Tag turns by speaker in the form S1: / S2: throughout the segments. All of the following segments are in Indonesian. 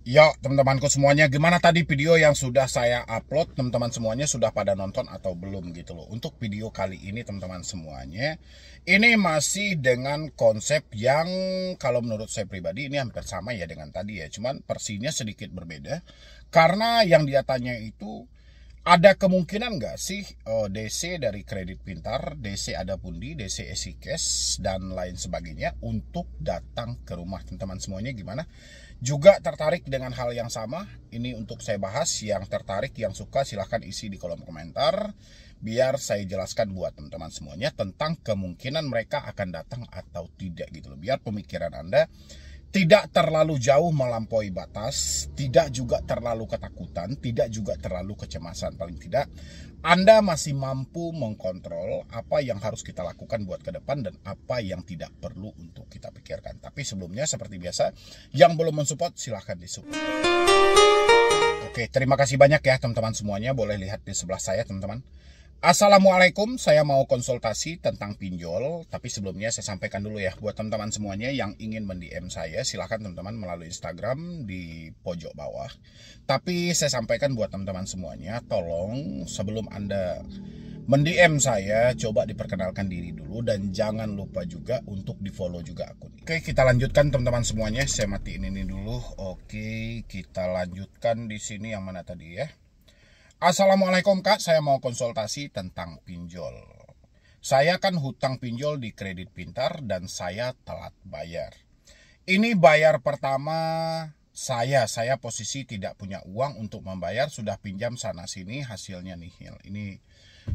S1: Ya, teman-temanku semuanya, gimana tadi video yang sudah saya upload? Teman-teman semuanya sudah pada nonton atau belum gitu loh. Untuk video kali ini teman-teman semuanya, ini masih dengan konsep yang kalau menurut saya pribadi ini hampir sama ya dengan tadi ya. Cuman versinya sedikit berbeda. Karena yang dia tanya itu, ada kemungkinan nggak sih DC dari Kredit Pintar, DC Ada Pundi, DC EasyCash, dan lain sebagainya untuk datang ke rumah teman-teman semuanya gimana? Juga tertarik dengan hal yang sama? Ini untuk saya bahas. Yang tertarik, yang suka silahkan isi di kolom komentar. Biar saya jelaskan buat teman-teman semuanya tentang kemungkinan mereka akan datang atau tidak gitu loh. Biar pemikiran Anda tidak terlalu jauh melampaui batas, tidak juga terlalu ketakutan, tidak juga terlalu kecemasan. Paling tidak, Anda masih mampu mengkontrol apa yang harus kita lakukan buat ke depan dan apa yang tidak perlu untuk kita pikirkan. Tapi sebelumnya, seperti biasa, yang belum mensupport silahkan disupport. Oke, terima kasih banyak ya teman-teman semuanya. Boleh lihat di sebelah saya teman-teman. Assalamualaikum, saya mau konsultasi tentang pinjol. Tapi sebelumnya saya sampaikan dulu ya, buat teman-teman semuanya yang ingin mend-DM saya, silahkan teman-teman melalui Instagram di pojok bawah. Tapi saya sampaikan buat teman-teman semuanya, tolong sebelum Anda mend-DM saya, coba diperkenalkan diri dulu. Dan jangan lupa juga untuk di-follow juga akun. Oke, kita lanjutkan teman-teman semuanya. Saya matiin ini dulu. Oke, kita lanjutkan di sini yang mana tadi ya. Assalamualaikum Kak, saya mau konsultasi tentang pinjol. Saya kan hutang pinjol di Kredit Pintar dan saya telat bayar. Ini bayar pertama saya posisi tidak punya uang untuk membayar, sudah pinjam sana sini, hasilnya nihil. Ini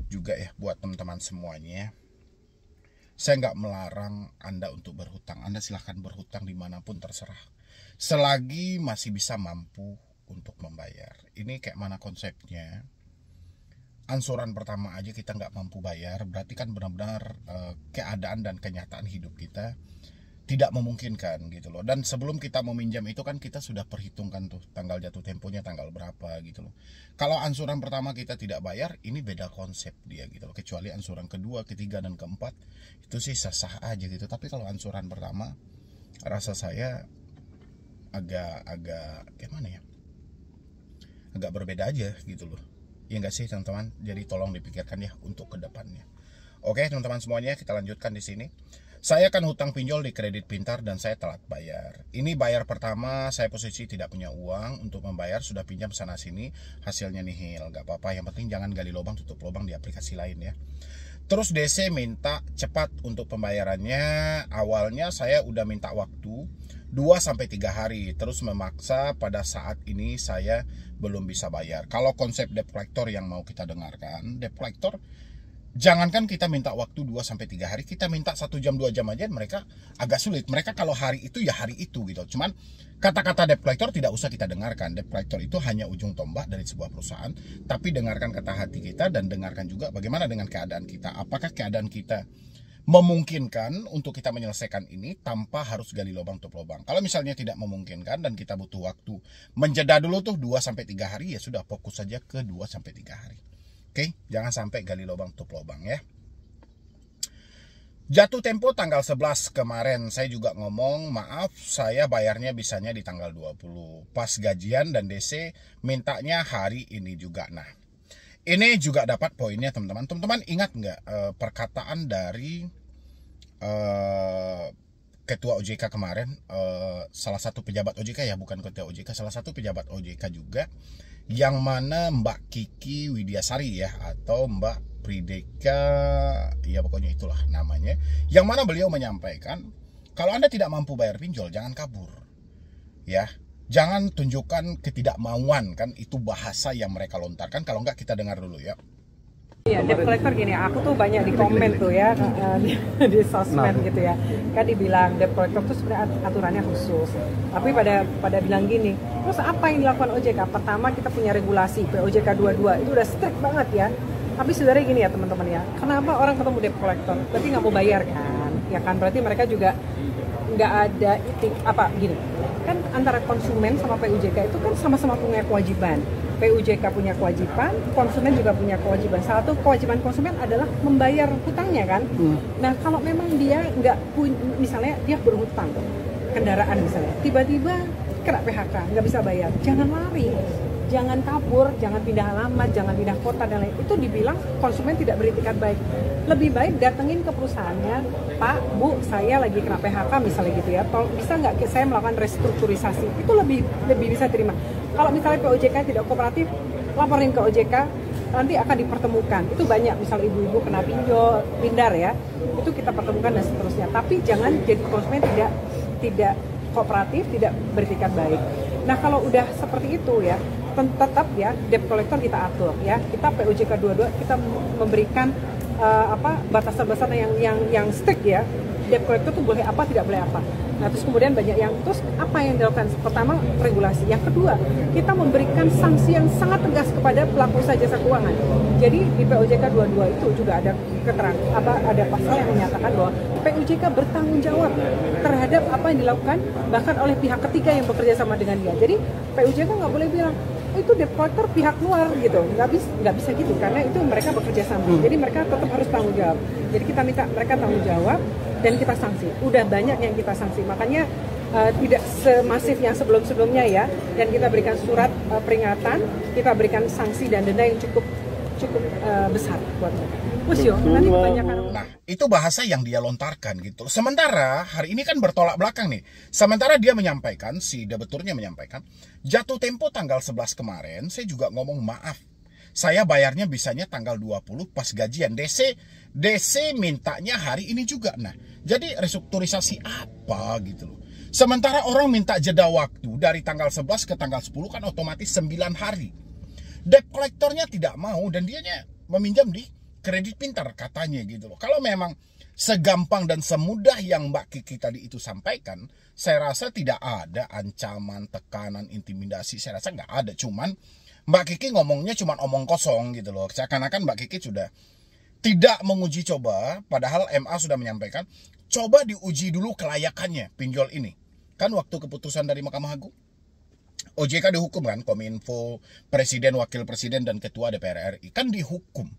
S1: juga ya buat teman-teman semuanya. Saya nggak melarang Anda untuk berhutang. Anda silahkan berhutang dimanapun terserah. Selagi masih bisa mampu untuk membayar. Ini kayak mana konsepnya? Ansuran pertama aja kita nggak mampu bayar, berarti kan benar-benar keadaan dan kenyataan hidup kita tidak memungkinkan gitu loh. Dan sebelum kita meminjam itu kan kita sudah perhitungkan tuh tanggal jatuh temponya tanggal berapa gitu loh. Kalau ansuran pertama kita tidak bayar, ini beda konsep dia gitu loh. Kecuali ansuran kedua, ketiga, dan keempat itu sih sah-sah aja gitu. Tapi kalau ansuran pertama, rasa saya agak gimana ya? Agak berbeda aja gitu loh. Ya nggak sih teman-teman? Jadi tolong dipikirkan ya untuk kedepannya. Oke teman-teman semuanya, kita lanjutkan di sini. Saya kan hutang pinjol di Kredit Pintar dan saya telat bayar. Ini bayar pertama, saya posisi tidak punya uang untuk membayar, sudah pinjam sana sini, hasilnya nihil. Gak apa-apa, yang penting jangan gali lubang tutup lubang di aplikasi lain ya. Terus DC minta cepat untuk pembayarannya. Awalnya saya udah minta waktu 2-3 hari. Terus memaksa pada saat ini saya belum bisa bayar. Kalau konsep debt collector yang mau kita dengarkan, debt collector jangankan kita minta waktu 2-3 hari, kita minta 1 jam 2 jam aja mereka agak sulit. Mereka kalau hari itu ya hari itu gitu. Cuman kata-kata debt collector tidak usah kita dengarkan. Debt collector itu hanya ujung tombak dari sebuah perusahaan. Tapi dengarkan kata hati kita dan dengarkan juga bagaimana dengan keadaan kita. Apakah keadaan kita memungkinkan untuk kita menyelesaikan ini tanpa harus gali lubang tutup lubang. Kalau misalnya tidak memungkinkan dan kita butuh waktu menjeda dulu tuh 2-3 hari, ya sudah fokus saja ke 2-3 hari. Oke, jangan sampai gali lubang tutup lubang ya. Jatuh tempo tanggal 11 kemarin saya juga ngomong, maaf saya bayarnya bisanya di tanggal 20. Pas gajian dan DC mintanya hari ini juga. Nah, ini juga dapat poinnya teman-teman. Teman-teman ingat nggak perkataan dari Ketua OJK kemarin, salah satu pejabat OJK ya, bukan Ketua OJK, salah satu pejabat OJK juga, yang mana Mbak Kiki Widiasari ya, atau Mbak Prideka, ya pokoknya itulah namanya, yang mana beliau menyampaikan, kalau Anda tidak mampu bayar pinjol, jangan kabur. Ya, jangan tunjukkan ketidakmauan, kan itu bahasa yang mereka lontarkan. Kalau enggak kita dengar dulu ya.
S2: Iya, debt collector gini, aku tuh banyak di komen tuh ya di sosmed gitu ya. Kan dibilang debt collector tuh sebenarnya aturannya khusus. Tapi pada bilang gini, terus apa yang dilakukan OJK? Pertama kita punya regulasi POJK 22 itu udah strict banget ya. Tapi sebenarnya gini ya teman-teman ya, kenapa orang ketemu debt collector? Berarti nggak mau bayar kan? Ya kan berarti mereka juga nggak ada gini. Kan antara konsumen sama PUJK itu kan sama-sama punya kewajiban. PUJK punya kewajiban, konsumen juga punya kewajiban. Salah satu kewajiban konsumen adalah membayar hutangnya kan. Nah kalau memang dia nggak punya, misalnya dia berhutang kendaraan misalnya, tiba-tiba kena PHK, nggak bisa bayar. Jangan lari, jangan kabur, jangan pindah alamat, jangan pindah kota dan lain. Itu dibilang konsumen tidak beritikat baik. Lebih baik datengin ke perusahaannya, Pak, Bu, saya lagi kena PHK misalnya gitu ya. Bisa nggak saya melakukan restrukturisasi? Itu lebih bisa terima. Kalau misalnya POJK tidak kooperatif, laporin ke OJK, nanti akan dipertemukan. Itu banyak, misal ibu-ibu kena pinjol, pindar ya, itu kita pertemukan dan seterusnya. Tapi jangan jadi konsumen tidak kooperatif, tidak beretikat baik. Nah kalau udah seperti itu ya, tetap ya debt collector kita atur ya. Kita POJK 22 kita memberikan batasan-batasan yang strict ya. Debt collector tuh boleh apa, tidak boleh apa. Nah terus kemudian banyak yang, terus apa yang dilakukan? Pertama, regulasi. Yang kedua, kita memberikan sanksi yang sangat tegas kepada pelaku usaha jasa keuangan. Jadi di POJK 22 itu juga ada ada pasal yang menyatakan bahwa POJK bertanggung jawab terhadap apa yang dilakukan bahkan oleh pihak ketiga yang bekerja sama dengan dia. Jadi POJK nggak boleh bilang itu debt collector pihak luar gitu, nggak bisa gitu, karena itu mereka bekerja sama. Jadi mereka tetap harus tanggung jawab. Jadi kita minta mereka tanggung jawab dan kita sanksi. Udah banyak yang kita sanksi, makanya tidak semasif yang sebelum-sebelumnya ya. Dan kita berikan surat peringatan, kita berikan sanksi dan denda yang cukup besar buat mereka. Nanti kebanyakan.
S1: Nah, itu bahasa yang dia lontarkan gitu. Sementara hari ini kan bertolak belakang nih. Sementara dia menyampaikan, si debeturnya menyampaikan, jatuh tempo tanggal 11 kemarin, saya juga ngomong maaf. Saya bayarnya bisanya tanggal 20 pas gajian. DC mintanya hari ini juga. Nah, jadi restrukturisasi apa gitu loh. Sementara orang minta jeda waktu dari tanggal 11 ke tanggal 10 kan otomatis 9 hari. Debt collectornya tidak mau dan dianya meminjam di kredit pintar katanya gitu loh. Kalau memang segampang dan semudah yang Mbak Kiki tadi itu sampaikan, saya rasa tidak ada ancaman, tekanan, intimidasi. Saya rasa nggak ada. Cuman Mbak Kiki ngomongnya cuma omong kosong gitu loh. Seakan-akan Mbak Kiki sudah tidak menguji coba, padahal MA sudah menyampaikan, coba diuji dulu kelayakannya pinjol ini. Kan waktu keputusan dari Mahkamah Agung, OJK dihukum kan, Kominfo, Presiden, Wakil Presiden, dan Ketua DPR RI. Kan dihukum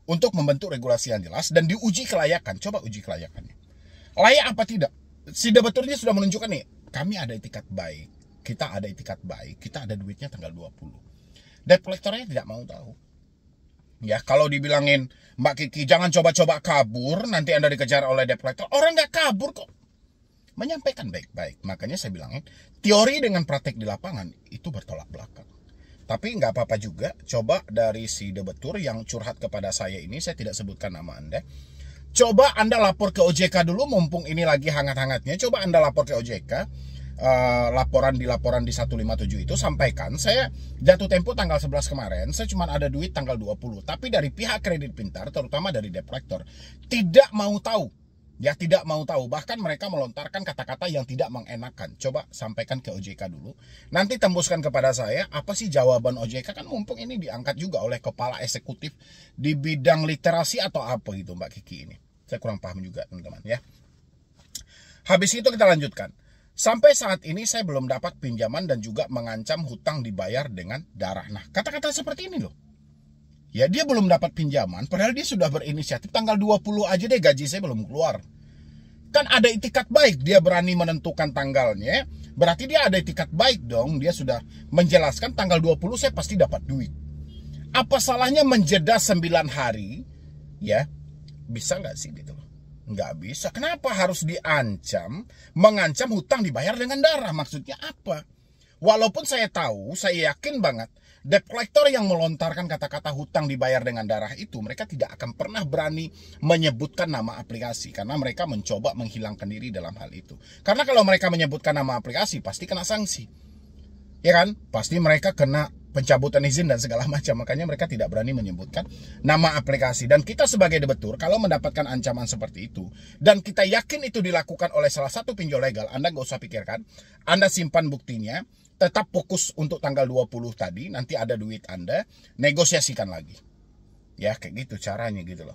S1: untuk membentuk regulasi yang jelas dan diuji kelayakan. Coba uji kelayakannya. Layak apa tidak? Si debeturnya sudah menunjukkan nih, kami ada itikat baik, kita ada itikat baik, kita ada duitnya tanggal 20. Debt collectornya tidak mau tahu. Ya, kalau dibilangin Mbak Kiki jangan coba-coba kabur, nanti Anda dikejar oleh debt collector. Orang nggak kabur kok. Menyampaikan baik-baik. Makanya saya bilangin, teori dengan praktek di lapangan itu bertolak belakang. Tapi nggak apa-apa juga, coba dari si debetur yang curhat kepada saya ini, saya tidak sebutkan nama Anda. Coba Anda lapor ke OJK dulu, mumpung ini lagi hangat-hangatnya. Coba Anda lapor ke OJK, laporan di 157 itu, sampaikan, saya jatuh tempo tanggal 11 kemarin, saya cuma ada duit tanggal 20. Tapi dari pihak kredit pintar, terutama dari debt collector, tidak mau tahu. Ya tidak mau tahu, bahkan mereka melontarkan kata-kata yang tidak mengenakan. Coba sampaikan ke OJK dulu, nanti tembuskan kepada saya apa sih jawaban OJK. Kan mumpung ini diangkat juga oleh kepala eksekutif di bidang literasi atau apa gitu Mbak Kiki ini. Saya kurang paham juga teman-teman ya. Habis itu kita lanjutkan. Sampai saat ini saya belum dapat pinjaman dan juga mengancam hutang dibayar dengan darah. Nah, kata-kata seperti ini loh. Ya, dia belum dapat pinjaman, padahal dia sudah berinisiatif. Tanggal 20 aja deh gaji saya belum keluar. Kan ada itikat baik, dia berani menentukan tanggalnya. Berarti dia ada itikat baik dong. Dia sudah menjelaskan tanggal 20 saya pasti dapat duit. Apa salahnya menjeda 9 hari? Ya, bisa nggak sih gitu loh? Nggak bisa. Kenapa harus diancam, mengancam hutang dibayar dengan darah? Maksudnya apa? Walaupun saya tahu, saya yakin banget, debt collector yang melontarkan kata-kata hutang dibayar dengan darah itu, mereka tidak akan pernah berani menyebutkan nama aplikasi. Karena mereka mencoba menghilangkan diri dalam hal itu. Karena kalau mereka menyebutkan nama aplikasi, pasti kena sanksi. Ya kan? Pasti mereka kena pencabutan izin dan segala macam. Makanya mereka tidak berani menyebutkan nama aplikasi. Dan kita sebagai debetur, kalau mendapatkan ancaman seperti itu, dan kita yakin itu dilakukan oleh salah satu pinjol legal, Anda nggak usah pikirkan. Anda simpan buktinya, tetap fokus untuk tanggal 20 tadi, nanti ada duit Anda, negosiasikan lagi. Ya, kayak gitu caranya gitu loh.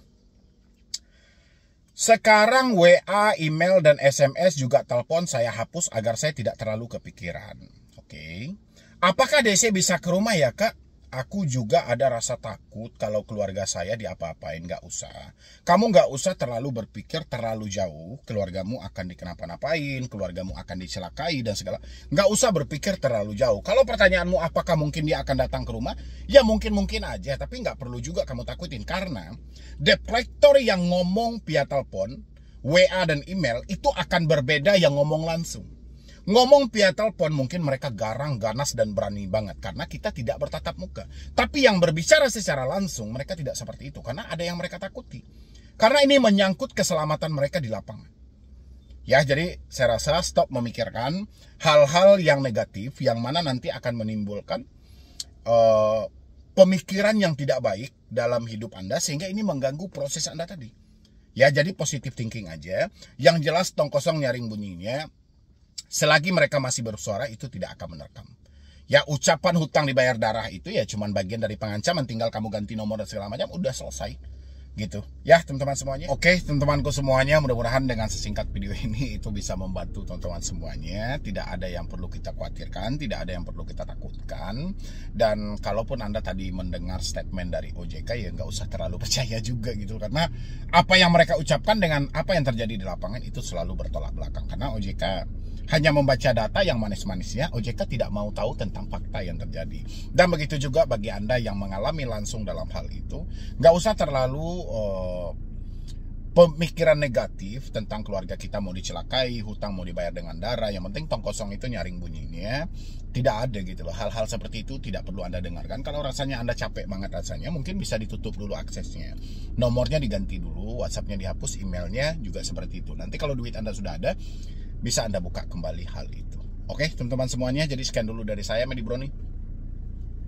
S1: Sekarang WA, email, dan SMS juga telepon saya hapus agar saya tidak terlalu kepikiran. Oke. Apakah DC bisa ke rumah ya Kak? aku juga ada rasa takut kalau keluarga saya diapa-apain. Nggak usah. Kamu nggak usah terlalu berpikir terlalu jauh, keluargamu akan dikenapa-napain, keluargamu akan dicelakai dan segala. Nggak usah berpikir terlalu jauh. Kalau pertanyaanmu apakah mungkin dia akan datang ke rumah, ya mungkin aja, tapi nggak perlu juga kamu takutin. Karena debt collector yang ngomong via telepon, WA dan email itu akan berbeda yang ngomong langsung. Ngomong via telepon mungkin mereka garang, ganas, dan berani banget karena kita tidak bertatap muka. Tapi yang berbicara secara langsung mereka tidak seperti itu karena ada yang mereka takuti. Karena ini menyangkut keselamatan mereka di lapangan. Ya, jadi saya rasa stop memikirkan hal-hal yang negatif yang mana nanti akan menimbulkan pemikiran yang tidak baik dalam hidup Anda sehingga ini mengganggu proses Anda tadi. Ya, jadi positive thinking aja. Yang jelas tong kosong nyaring bunyinya. Selagi mereka masih bersuara itu tidak akan menerkam. Ya, ucapan hutang dibayar darah itu ya cuman bagian dari pengancaman, tinggal kamu ganti nomor dan segala macam udah selesai. Gitu. Ya, teman-teman semuanya. Oke, teman-temanku semuanya, mudah-mudahan dengan sesingkat video ini itu bisa membantu teman-teman semuanya. Tidak ada yang perlu kita khawatirkan, tidak ada yang perlu kita takutkan. Dan kalaupun Anda tadi mendengar statement dari OJK ya nggak usah terlalu percaya juga gitu. Karena apa yang mereka ucapkan dengan apa yang terjadi di lapangan itu selalu bertolak belakang. Karena OJK hanya membaca data yang manis-manisnya, OJK tidak mau tahu tentang fakta yang terjadi. Dan begitu juga bagi Anda yang mengalami langsung dalam hal itu, nggak usah terlalu pemikiran negatif tentang keluarga kita mau dicelakai, hutang mau dibayar dengan darah. Yang penting tong kosong itu nyaring bunyinya. Tidak ada gitu loh. Hal-hal seperti itu tidak perlu Anda dengarkan. Kalau rasanya Anda capek banget rasanya, mungkin bisa ditutup dulu aksesnya. Nomornya diganti dulu, WhatsApp-nya dihapus, emailnya juga seperti itu. Nanti kalau duit Anda sudah ada, bisa Anda buka kembali hal itu. Oke, teman-teman semuanya, jadi sekian dulu dari saya, Medi Broni.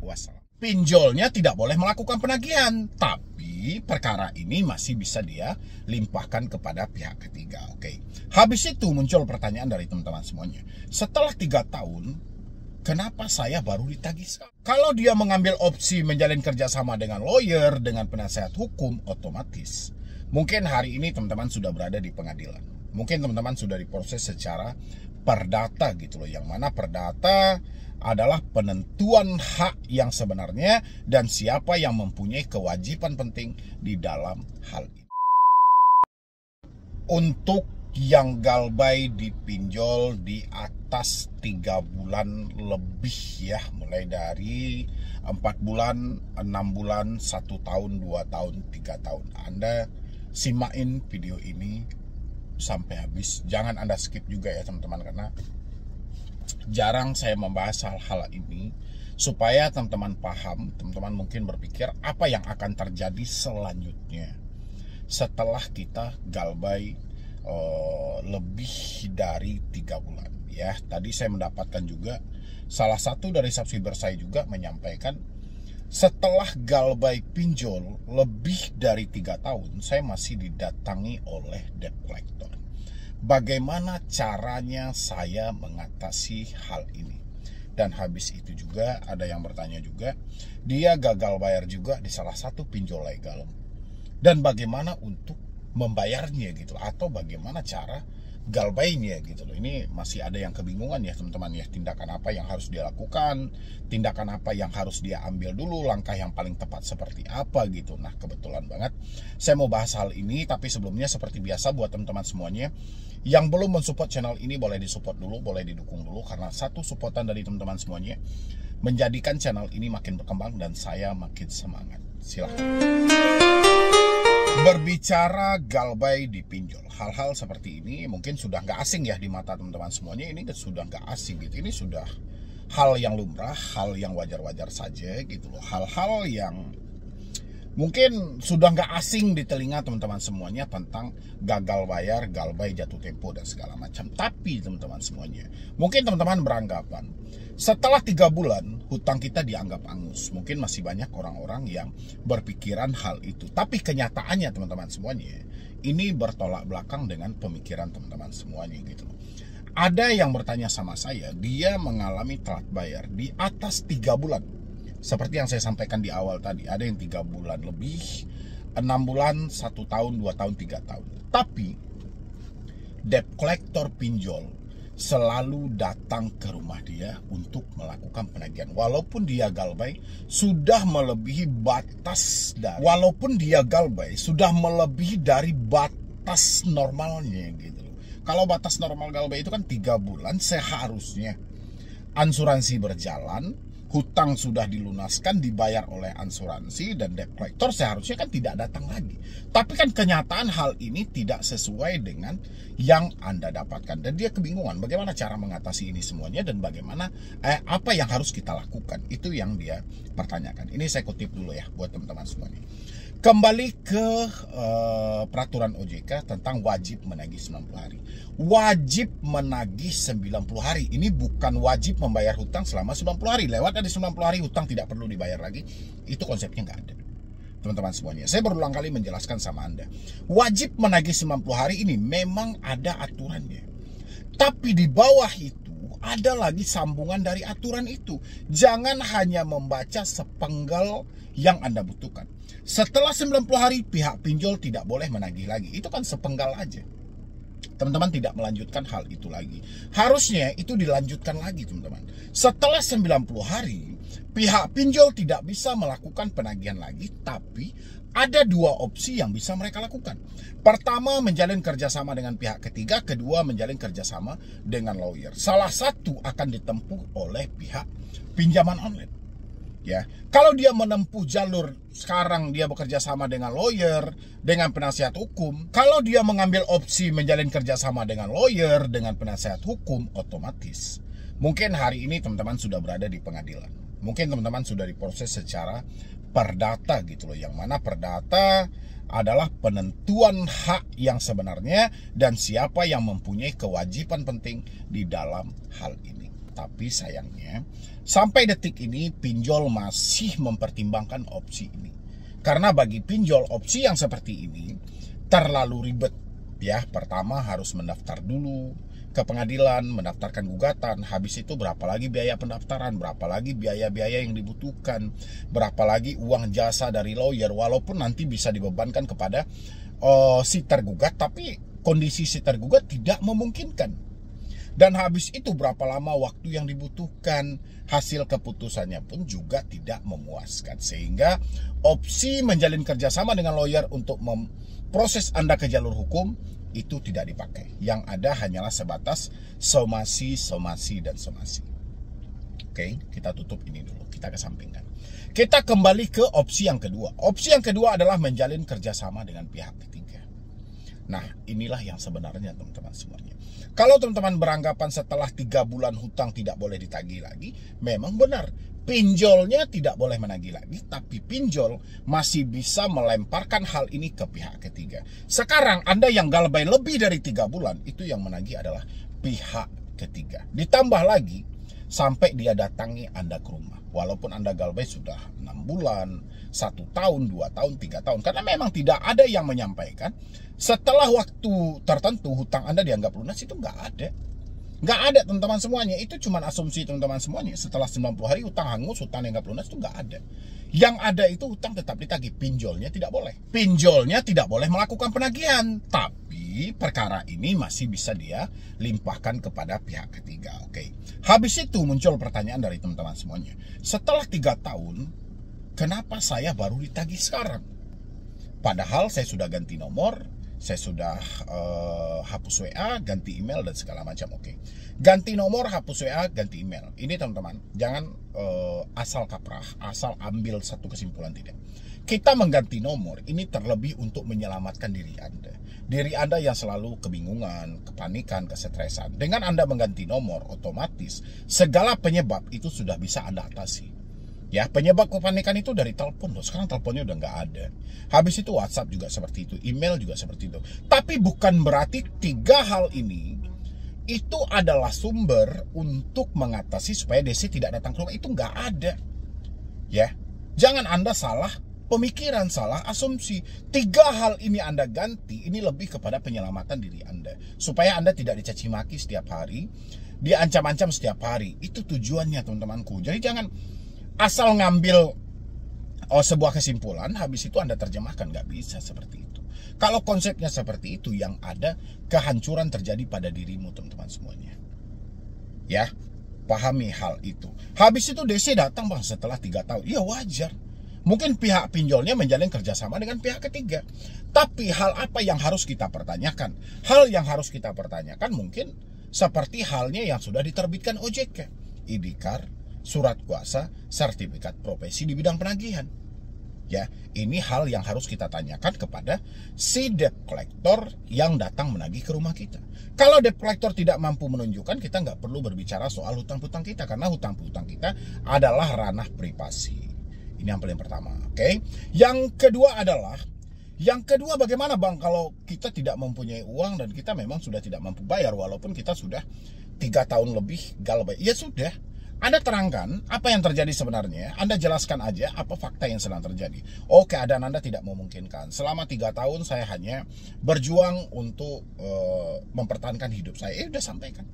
S1: Wassalam. Pinjolnya tidak boleh melakukan penagihan, tapi perkara ini masih bisa dia limpahkan kepada pihak ketiga. Oke. Habis itu muncul pertanyaan dari teman-teman semuanya. Setelah 3 tahun, kenapa saya baru ditagih sekarang? Kalau dia mengambil opsi menjalin kerjasama dengan lawyer, dengan penasehat hukum, otomatis mungkin hari ini teman-teman sudah berada di pengadilan. Mungkin teman-teman sudah diproses secara perdata gitu loh. Yang mana perdata adalah penentuan hak yang sebenarnya dan siapa yang mempunyai kewajiban penting di dalam hal ini. Untuk yang galbay dipinjol di atas 3 bulan lebih ya. Mulai dari 4 bulan, 6 bulan, 1 tahun, 2 tahun, 3 tahun. Anda simain video ini sampai habis. Jangan Anda skip juga ya teman-teman, karena jarang saya membahas hal-hal ini supaya teman-teman paham. Teman-teman mungkin berpikir apa yang akan terjadi selanjutnya setelah kita galbay lebih dari 3 bulan ya. Tadi saya mendapatkan juga salah satu dari subscriber saya juga menyampaikan setelah galbay pinjol lebih dari 3 tahun, saya masih didatangi oleh debt collector. Bagaimana caranya saya mengatasi hal ini? Dan habis itu juga ada yang bertanya juga, dia gagal bayar juga di salah satu pinjol legal. Dan bagaimana untuk membayarnya gitu, atau bagaimana cara galbaynya gitu loh. Ini masih ada yang kebingungan ya teman-teman ya, tindakan apa yang harus dia lakukan, tindakan apa yang harus dia ambil dulu, langkah yang paling tepat seperti apa gitu. Nah, kebetulan banget saya mau bahas hal ini, tapi sebelumnya seperti biasa buat teman-teman semuanya yang belum mensupport channel ini, boleh disupport dulu, boleh didukung dulu, karena satu supportan dari teman-teman semuanya menjadikan channel ini makin berkembang dan saya makin semangat. Silahkan. Berbicara galbay dipinjol, hal-hal seperti ini mungkin sudah nggak asing ya di mata teman-teman semuanya. Ini sudah nggak asing gitu, ini sudah hal yang lumrah, hal yang wajar-wajar saja gitu loh. Hal-hal yang mungkin sudah nggak asing di telinga teman-teman semuanya tentang gagal bayar, galbay, jatuh tempo dan segala macam. Tapi teman-teman semuanya, mungkin teman-teman beranggapan setelah 3 bulan hutang kita dianggap angus. Mungkin masih banyak orang-orang yang berpikiran hal itu. Tapi kenyataannya teman-teman semuanya, ini bertolak belakang dengan pemikiran teman-teman semuanya gitu. Ada yang bertanya sama saya, dia mengalami telat bayar di atas 3 bulan. Seperti yang saya sampaikan di awal tadi, ada yang 3 bulan lebih, 6 bulan, 1 tahun, 2 tahun, 3 tahun. Tapi debt collector pinjol selalu datang ke rumah dia untuk melakukan penagihan. Walaupun dia galbay sudah melebihi batas dari batas normalnya gitu. Kalau batas normal galbay itu kan 3 bulan seharusnya asuransi berjalan, hutang sudah dilunaskan, dibayar oleh asuransi, dan debt collector seharusnya kan tidak datang lagi. Tapi kan kenyataan hal ini tidak sesuai dengan yang Anda dapatkan. Dan dia kebingungan bagaimana cara mengatasi ini semuanya dan bagaimana apa yang harus kita lakukan. Itu yang dia pertanyakan. Ini saya kutip dulu ya buat teman-teman semuanya. Kembali ke peraturan OJK tentang wajib menagih 90 hari. Wajib menagih 90 hari. Ini bukan wajib membayar hutang selama 90 hari. Lewat dari 90 hari hutang tidak perlu dibayar lagi. Itu konsepnya nggak ada. Teman-teman semuanya, saya berulang kali menjelaskan sama Anda. Wajib menagih 90 hari ini memang ada aturannya. Tapi di bawah itu ada lagi sambungan dari aturan itu. Jangan hanya membaca sepenggal yang Anda butuhkan. Setelah 90 hari pihak pinjol tidak boleh menagih lagi. Itu kan sepenggal aja. Teman-teman tidak melanjutkan hal itu lagi. Harusnya itu dilanjutkan lagi, teman-teman. Setelah 90 hari, pihak pinjol tidak bisa melakukan penagihan lagi, tapi ada 2 opsi yang bisa mereka lakukan. Pertama, menjalin kerjasama dengan pihak ketiga. Kedua, menjalin kerjasama dengan lawyer. Salah satu akan ditempuh oleh pihak pinjaman online. Ya, kalau dia menempuh jalur sekarang dia bekerja sama dengan lawyer, dengan penasihat hukum. Kalau dia mengambil opsi menjalin kerjasama dengan lawyer, dengan penasihat hukum, otomatis mungkin hari ini teman-teman sudah berada di pengadilan. Mungkin teman-teman sudah diproses secara perdata gitu loh. Yang mana perdata adalah penentuan hak yang sebenarnya dan siapa yang mempunyai kewajiban penting di dalam hal ini. Tapi sayangnya sampai detik ini pinjol masih mempertimbangkan opsi ini. Karena bagi pinjol opsi yang seperti ini terlalu ribet ya. Pertama harus mendaftar dulu ke pengadilan, mendaftarkan gugatan. Habis itu berapa lagi biaya pendaftaran, berapa lagi biaya-biaya yang dibutuhkan, berapa lagi uang jasa dari lawyer. Walaupun nanti bisa dibebankan kepada si tergugat, tapi kondisi si tergugat tidak memungkinkan. Dan habis itu berapa lama waktu yang dibutuhkan, hasil keputusannya pun juga tidak memuaskan. Sehingga opsi menjalin kerjasama dengan lawyer untuk memproses Anda ke jalur hukum itu tidak dipakai. Yang ada hanyalah sebatas somasi, dan somasi. Oke, kita tutup ini dulu, kita kesampingkan. Kita kembali ke opsi yang kedua. Opsi yang kedua adalah menjalin kerjasama dengan pihak ketiga. Nah, inilah yang sebenarnya teman-teman semuanya. Kalau teman-teman beranggapan setelah 3 bulan hutang tidak boleh ditagih lagi, memang benar. Pinjolnya tidak boleh menagih lagi, tapi pinjol masih bisa melemparkan hal ini ke pihak ketiga. Sekarang Anda yang galbay lebih dari 3 bulan, itu yang menagih adalah pihak ketiga. Ditambah lagi, sampai dia datangi Anda ke rumah. Walaupun Anda galbay sudah 6 bulan, 1 tahun, 2 tahun, 3 tahun. Karena memang tidak ada yang menyampaikan setelah waktu tertentu hutang Anda dianggap lunas, itu nggak ada. Nggak ada teman-teman semuanya. Itu cuma asumsi teman-teman semuanya. Setelah 90 hari hutang hangus, hutang dianggap lunas, itu nggak ada. Yang ada itu hutang tetap ditagih. Pinjolnya tidak boleh. Pinjolnya tidak boleh melakukan penagihan. Tapi perkara ini masih bisa dia limpahkan kepada pihak ketiga. Oke. Habis itu muncul pertanyaan dari teman-teman semuanya. Setelah 3 tahun, kenapa saya baru ditagih sekarang? Padahal saya sudah ganti nomor, saya sudah hapus WA, ganti email dan segala macam. Oke. Ganti nomor, hapus WA, ganti email. Ini teman-teman, jangan asal kaprah, asal ambil satu kesimpulan, tidak. Kita mengganti nomor ini terlebih untuk menyelamatkan diri Anda. Diri Anda yang selalu kebingungan, kepanikan, kesetresan. Dengan Anda mengganti nomor, otomatis segala penyebab itu sudah bisa Anda atasi. Ya, penyebab kepanikan itu dari telepon loh. Sekarang teleponnya udah nggak ada. Habis itu WhatsApp juga seperti itu, email juga seperti itu. Tapi bukan berarti 3 hal ini itu adalah sumber untuk mengatasi supaya DC tidak datang ke rumah. Itu nggak ada. Ya, jangan Anda salah pemikiran, salah asumsi. 3 hal ini Anda ganti, ini lebih kepada penyelamatan diri Anda. Supaya Anda tidak dicaci maki setiap hari, diancam-ancam setiap hari. Itu tujuannya teman-temanku. Jadi jangan asal ngambil sebuah kesimpulan, habis itu Anda terjemahkan. Nggak bisa seperti itu. Kalau konsepnya seperti itu, yang ada kehancuran terjadi pada dirimu teman-teman semuanya. Ya, pahami hal itu. Habis itu DC datang bang setelah 3 tahun. Ya wajar. Mungkin pihak pinjolnya menjalin kerjasama dengan pihak ketiga. Tapi hal apa yang harus kita pertanyakan? Hal yang harus kita pertanyakan mungkin seperti halnya yang sudah diterbitkan OJK. IDKAR, surat kuasa, sertifikat profesi di bidang penagihan. Ya, ini hal yang harus kita tanyakan kepada si debt collector yang datang menagih ke rumah kita. Kalau debt collector tidak mampu menunjukkan, kita nggak perlu berbicara soal hutang-hutang kita, karena hutang-hutang kita adalah ranah privasi. Ini yang paling pertama, oke? Yang kedua bagaimana bang kalau kita tidak mempunyai uang dan kita memang sudah tidak mampu bayar walaupun kita sudah 3 tahun lebih gagal bayar? Ya sudah, Anda terangkan apa yang terjadi sebenarnya, Anda jelaskan aja apa fakta yang sedang terjadi. Oh, keadaan Anda tidak memungkinkan. Selama 3 tahun saya hanya berjuang untuk mempertahankan hidup saya. Udah sampaikan.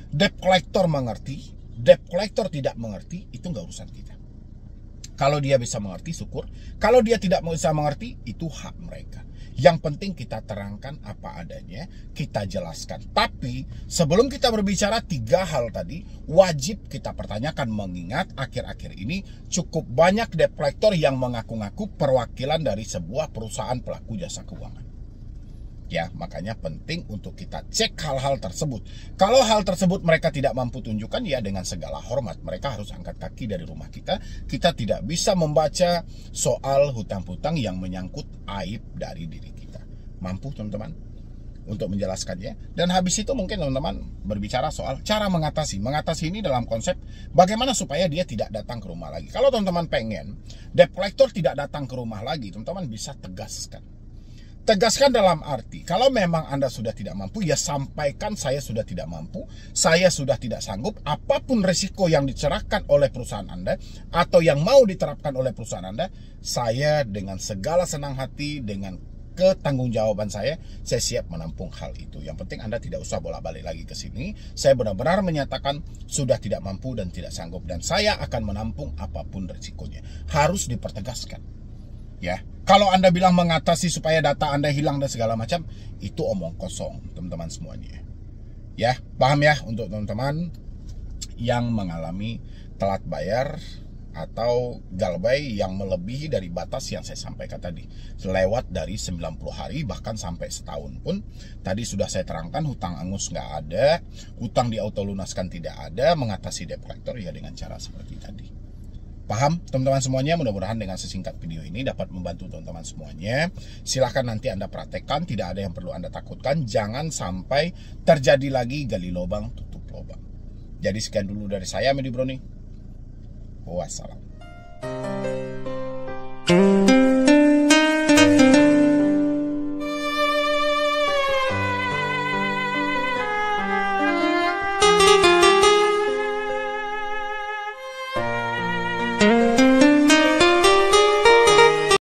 S1: Debt collector mengerti, debt collector tidak mengerti, itu nggak urusan kita. Kalau dia bisa mengerti, syukur. Kalau dia tidak bisa mengerti, itu hak mereka. Yang penting kita terangkan apa adanya, kita jelaskan. Tapi sebelum kita berbicara 3 hal tadi, wajib kita pertanyakan, mengingat akhir-akhir ini cukup banyak debt collector yang mengaku-ngaku perwakilan dari sebuah perusahaan pelaku jasa keuangan. Ya, makanya penting untuk kita cek hal-hal tersebut. Kalau hal tersebut mereka tidak mampu tunjukkan, ya dengan segala hormat mereka harus angkat kaki dari rumah kita. Kita tidak bisa membaca soal hutang-hutang yang menyangkut aib dari diri kita. Mampu teman-teman untuk menjelaskannya. Dan habis itu mungkin teman-teman berbicara soal cara mengatasi. Mengatasi ini dalam konsep bagaimana supaya dia tidak datang ke rumah lagi. Kalau teman-teman pengen debt collector tidak datang ke rumah lagi, teman-teman bisa tegaskan. Tegaskan dalam arti, kalau memang Anda sudah tidak mampu, ya sampaikan saya sudah tidak mampu, saya sudah tidak sanggup, apapun risiko yang dicerahkan oleh perusahaan Anda, atau yang mau diterapkan oleh perusahaan Anda, saya dengan segala senang hati, dengan ketanggung-jawaban saya siap menampung hal itu. Yang penting Anda tidak usah bolak-balik lagi ke sini, saya benar-benar menyatakan sudah tidak mampu dan tidak sanggup, dan saya akan menampung apapun risikonya. Harus dipertegaskan. Ya, kalau Anda bilang mengatasi supaya data Anda hilang dan segala macam, itu omong kosong, teman-teman semuanya. Ya, paham ya untuk teman-teman yang mengalami telat bayar atau galbay yang melebihi dari batas yang saya sampaikan tadi. Lewat dari 90 hari bahkan sampai setahun pun. Tadi sudah saya terangkan, hutang angus nggak ada, hutang di auto lunaskan tidak ada, mengatasi debt collector ya dengan cara seperti tadi. Paham teman-teman semuanya? Mudah-mudahan dengan sesingkat video ini dapat membantu teman-teman semuanya. Silahkan nanti Anda praktekkan, tidak ada yang perlu Anda takutkan. Jangan sampai terjadi lagi gali lubang tutup lubang. Jadi sekian dulu dari saya, Medi Browning. Wassalam.